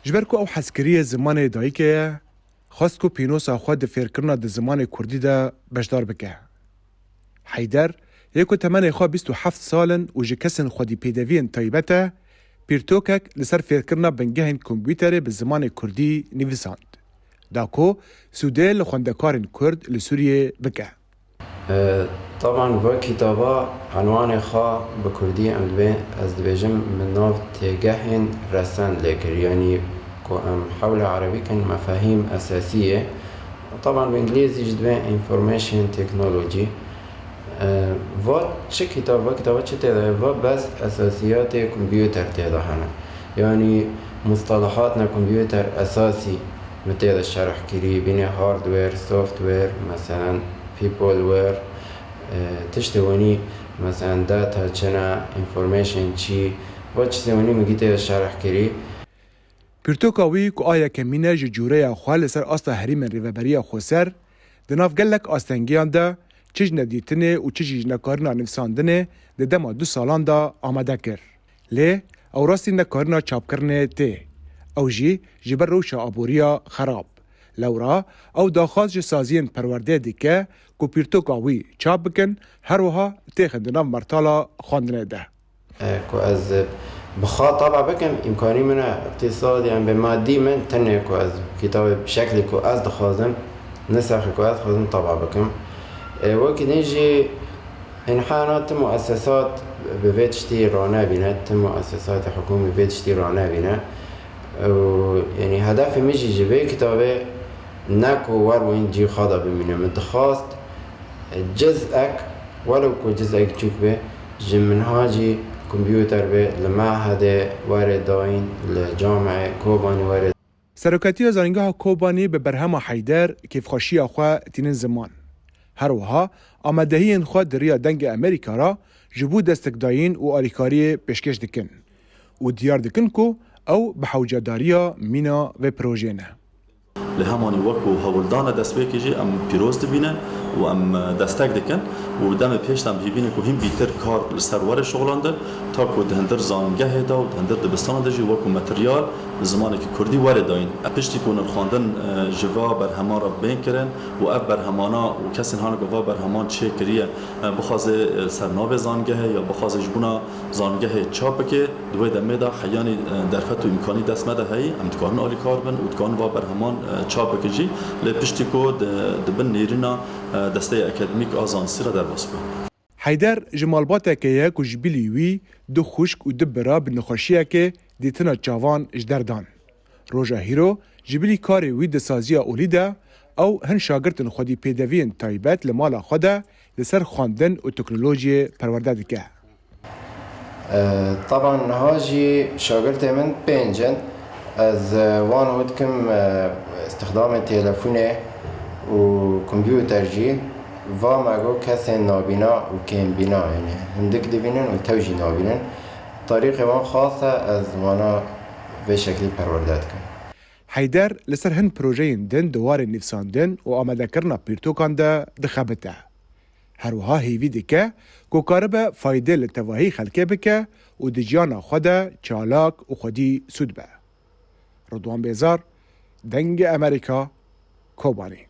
جبرکو او حسکری زمان دایکه خواست کو پینوسا خود فیرکرنا د زمان کردی ده بشدار بکه. حیدر یکو تمنی خواه 27 سالن و جکسن خودی پیدوین تایبته پیرتوکک لسر فیرکرنا بنگهن کمپیوتر به زمان کردی نویساند. داکو سوده لخوندکارن کرد لسوریه بکه. طبعا و کتابا عنوان خواه بکردی از دبیجم من ناف تیگهن رسند لکر یعنی حول عربي كان مفاهيم أساسية طبعا بالإنجليزي جدوين information technology و چه كتابة چه تيدا و بس أساسيات كمبيوتر تيدا هنا يعني مصطلحاتنا كمبيوتر أساسي متيدا الشرح كري بين هاردوير سوفتوير مثلا peopleware تشتواني مثلا data چنا information چي و تشتواني مجيتا الشرح كري پیرتوکاوی که آیا کمینه جوره خواه لسر آستا حریم ریوبری خوسر دناف گلک آستنگیان ده چیج ندیتنه و چیج نکارنا نفساندنه ده دما 2 سالان ده آمده کر. لی او راستی نکارنا چاپ کرنه ته. او جی جبر روشا آبوریا خراب. لورا او داخواست جسازین پرورده دیکه که پیرتوکاوی چاپ بکن هر وها تیخن دناف مرتالا خواندنه ده. که از بخاطر طبعا بكم إمكاني من اقتصاد يعني بمادي من تنكو از كتاب بشكل كو از دخازم نسخ كو از خازم طبعا بكم وقت نيجي انحانات مؤسسات بفيتشتي رانا بينا مؤسسات حكومة بفيتشتي رانا بينا يعني هدف ميجي جبه كتابه ناكو وروين جي خاضة بمينا متخاص جزءك ولو كو جزءك تشوك به جمنهاجي كمبيوتر به لمعهد وارد داين لجامعة كوباني وارد سرکتی زانگاه کوبانی به برهم حیدر کیف خوشی آخوا تینن زمان. هر وها آمدهی خود دریا دنگ امریکا را جبو دستکداین و آلیکاری پیشکش دکن و دیار دکن کو او بحوجداریا مینا و پروژینه. لهمانی وکو هولدان دست بکیجی ام پیروز دبینن و ام دستک دکن و دم پیش دم هیوینه که هم بیتر کار لسروار شغلانده تا که دهندر زانگه دا و دهندر دبستان دجی وکو متریال زمانی که کردی وارد داین اپشتی که نرخاندن جوا بر همان را بین کرن و اب بر همانا و کسی هانا گوا بر همان چه کریه بخواز سرناو زانگه یا بخواز جبونا زانگه چاپ که دوی دمه دا حیانی درفت و امکانی دست مده هی امتکارن آلی کار بن و دکان و بر همان چاپ کجی لپشتی که دبن نیرنا دسته اکادمیک آزانسی را در واسه حیدر جمالباته که یک و جبیلیوی دو خوشک و دو برا بنخوشیه که دیتنا جوان اجدردان. روژا هیرو جبیلی کاری وی دسازیا اولیده او هن شاگرتن خودی پیدوین تایبت لمالا خوده لسر خواندن و تکنولوژی پرورده دکه. طبعا هاجي شاگرت من بينجن از وان ودكم استخدام تلفونه وكمبيوتر جي ومعو كسن نابينا وكين بينا يعني هندك دبينن وتوجي نابينن طريقة وان خاصة از وانا في شكل پرورداد كن. حیدر لسر هن پروژین دن دوار نفساندن و آمده کرنا پیرتوکان ده دخبته. هروها هیوی دکه که کاربه فایده لتواهی خلکه بکه و دجیانا خوده چالاک و خودی سود به. رضوان بیزار دنگ امریکا کوبانی.